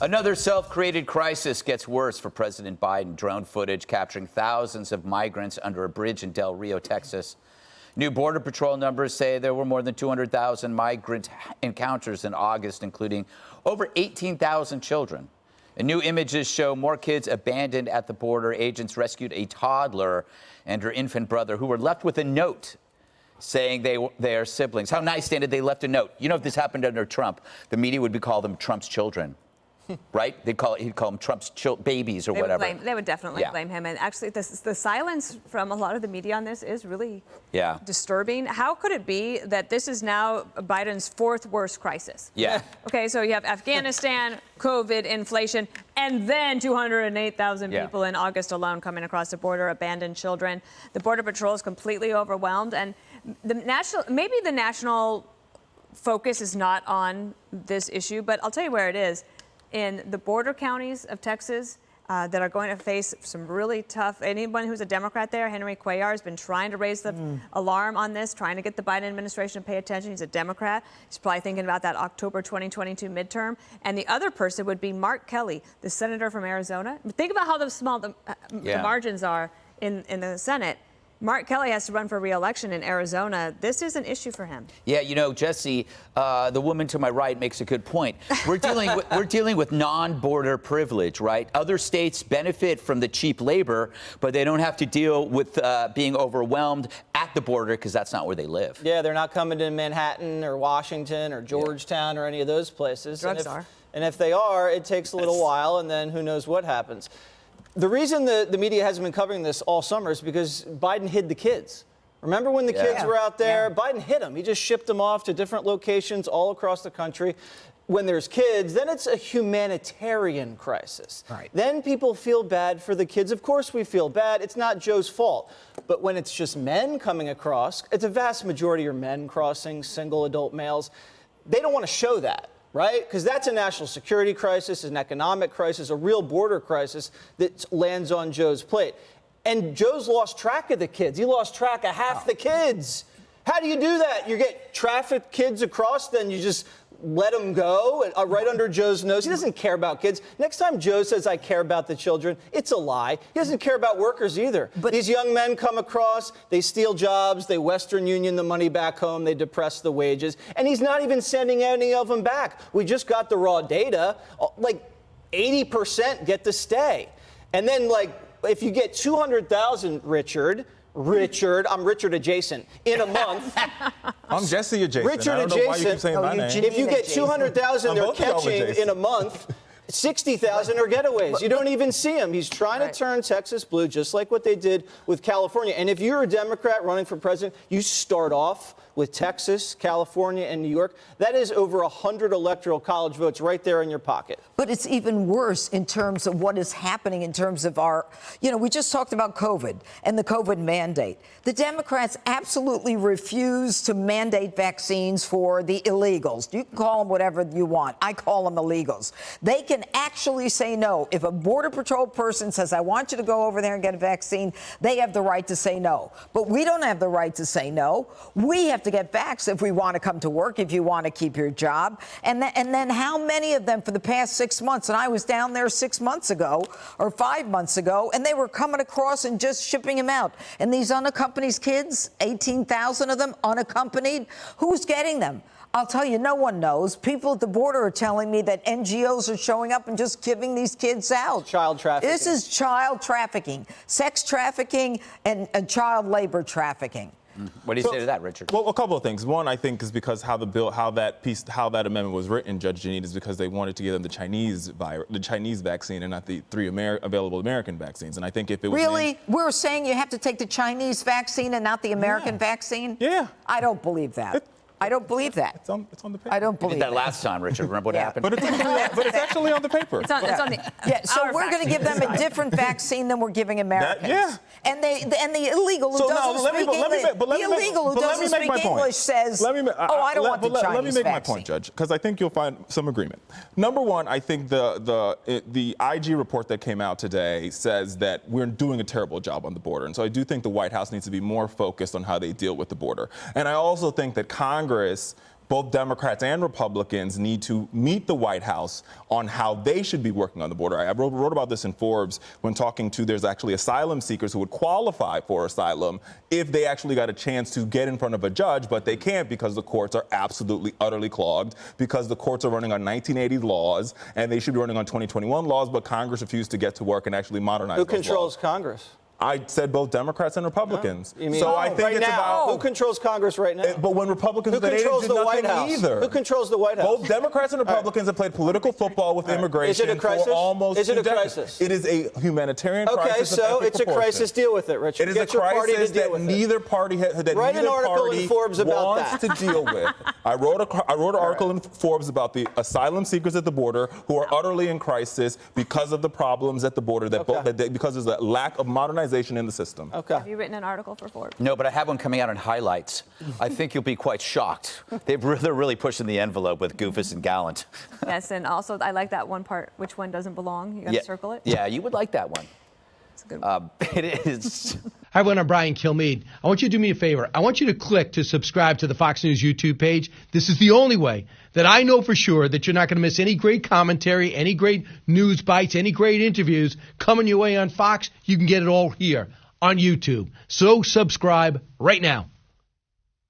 Another self-created crisis gets worse for President Biden. Drone footage capturing thousands of migrants under a bridge in Del Rio, Texas. New Border Patrol numbers say there were more than 200,000 migrant encounters in August, including over 18,000 children. And new images show more kids abandoned at the border. Agents rescued a toddler and her infant brother who were left with a note saying they are siblings. How nice, Dan, they left a note. You know, if this happened under Trump, the media would call them Trump's children. Right? He'd call them Trump's babies or whatever. They would definitely blame him. And actually, the silence from a lot of the media on this is really disturbing. How could it be that this is now Biden's fourth worst crisis? Yeah. Okay, so you have Afghanistan, COVID, inflation, and then 208,000 people in August alone coming across the border, abandoned children. The Border Patrol is completely overwhelmed. And maybe the national focus is not on this issue, but I'll tell you where it is. In the border counties of Texas that are going to face some really tough, anyone who's a Democrat there, Henry Cuellar has been trying to raise the alarm on this, trying to get the Biden administration to pay attention. He's a Democrat. He's probably thinking about that October 2022 midterm. And the other person would be Mark Kelly, the senator from Arizona. Think about how small the margins are in the Senate. Mark Kelly has to run for re-election in Arizona. This is an issue for him. Yeah, you know, Jesse, the woman to my right makes a good point. We're dealing with non-border privilege, right? Other states benefit from the cheap labor, but they don't have to deal with being overwhelmed at the border because that's not where they live. Yeah, they're not coming to Manhattan or Washington or Georgetown or any of those places. Drugs are. And if they are, it takes a little while, and then who knows what happens. The reason the media hasn't been covering this all summer is because Biden hid the kids. Remember when the kids were out there? Biden hid them. He just shipped them off to different locations all across the country. When there's kids, then it's a humanitarian crisis. Right. Then people feel bad for the kids. Of course we feel bad. It's not Joe's fault. But when it's just men coming across, it's a vast majority are men crossing, single adult males. They don't want to show that. Right? Because that's a national security crisis, an economic crisis, a real border crisis that lands on Joe's plate. And Joe's lost track of the kids. He lost track of half the kids. How do you do that? You get trafficked kids across, then you just let them go right under Joe's nose. He doesn't care about kids. Next time Joe says, I care about the children, it's a lie. He doesn't care about workers either. But these young men come across, they steal jobs, they Western Union the money back home, they depress the wages, and he's not even sending any of them back. We just got the raw data. Like 80% get to stay. And then, like, if you get 200,000, Richard, I'm Richard adjacent, in a month. I'm Jesse adjacent. Richard I don't know why you keep saying my name. If you get 200,000 they're catching in a month, 60,000 are getaways. You don't even see them. He's trying to turn Texas blue, just like what they did with California. And if you're a Democrat running for president, you start off with Texas, California, and New York. That is over 100 electoral college votes right there in your pocket. But it's even worse in terms of what is happening in terms of our, we just talked about COVID and the COVID mandate. The Democrats absolutely refuse to mandate vaccines for the illegals. You can call them whatever you want. I call them illegals. They can actually say no. If a Border Patrol person says, I want you to go over there and get a vaccine, they have the right to say no. But we don't have the right to say no. We have to get vaxxed if we want to come to work, if you want to keep your job. And then how many of them for the past 6 months, and I was down there 6 months ago or 5 months ago, and they were coming across and just shipping them out. And these unaccompanied kids, 18,000 of them unaccompanied, who's getting them? I'll tell you, no one knows. People at the border are telling me that NGOs are showing up and just giving these kids out. Child trafficking. This is child trafficking, sex trafficking, and child labor trafficking. What do you say to that, Richard? Well, a couple of things. One, I think, is because how that amendment was written, Judge Janine, is because they wanted to give them the Chinese vaccine and not the three available American vaccines. And I think if it was really, we're saying you have to take the Chinese vaccine and not the American vaccine. Yeah, I don't believe that. I don't believe that. It's on the paper. I don't believe that last time, Richard. Remember what happened? But it's actually on the paper. It's on the so we're going to give them a different vaccine than we're giving Americans. And the illegal who doesn't speak English, the illegal who doesn't speak English says, I don't want the Chinese vaccine. Let me make my point, Judge, because I think you'll find some agreement. Number one, I think the IG report that came out today says that we're doing a terrible job on the border. And so I do think the White House needs to be more focused on how they deal with the border. And I also think that Congress both Democrats and Republicans need to meet the White House on how they should be working on the border. I wrote about this in Forbes when talking to there's actually asylum seekers who would qualify for asylum if they actually got a chance to get in front of a judge, but they can't because the courts are absolutely, utterly clogged, because the courts are running on 1980 laws, and they should be running on 2021 laws, but Congress refused to get to work and actually modernize those laws. Who controls Congress? I said both Democrats and Republicans. You mean so I think right it's now? about Who controls Congress right now? But when Republicans Who they controls did the nothing White House? either. Who controls the White House? Both Democrats and Republicans have played political football with immigration Is it a crisis? for almost Is it 2 a decades. crisis? It is a humanitarian crisis. Okay, of so epic it's a proportion. crisis. Deal with it, Richard. It is Get a your party to crisis deal that with neither party that Write an neither article party in Forbes about wants that. to deal with. I wrote an article in Forbes about the asylum seekers at the border who are utterly in crisis because of the problems at the border because there's a lack of modernization in the system. Okay. Have you written an article for Forbes? No, but I have one coming out in highlights. I think you'll be quite shocked. They're really pushing the envelope with Goofus and Gallant. Yes, and also I like that one part. Which one doesn't belong? You got to circle it. Yeah, you would like that one. It's a good one. It is. Hi, everyone. I'm Brian Kilmeade. I want you to do me a favor. I want you to click to subscribe to the Fox News YouTube page. This is the only way that I know for sure that you're not going to miss any great commentary, any great news bites, any great interviews coming your way on Fox. You can get it all here on YouTube. So subscribe right now.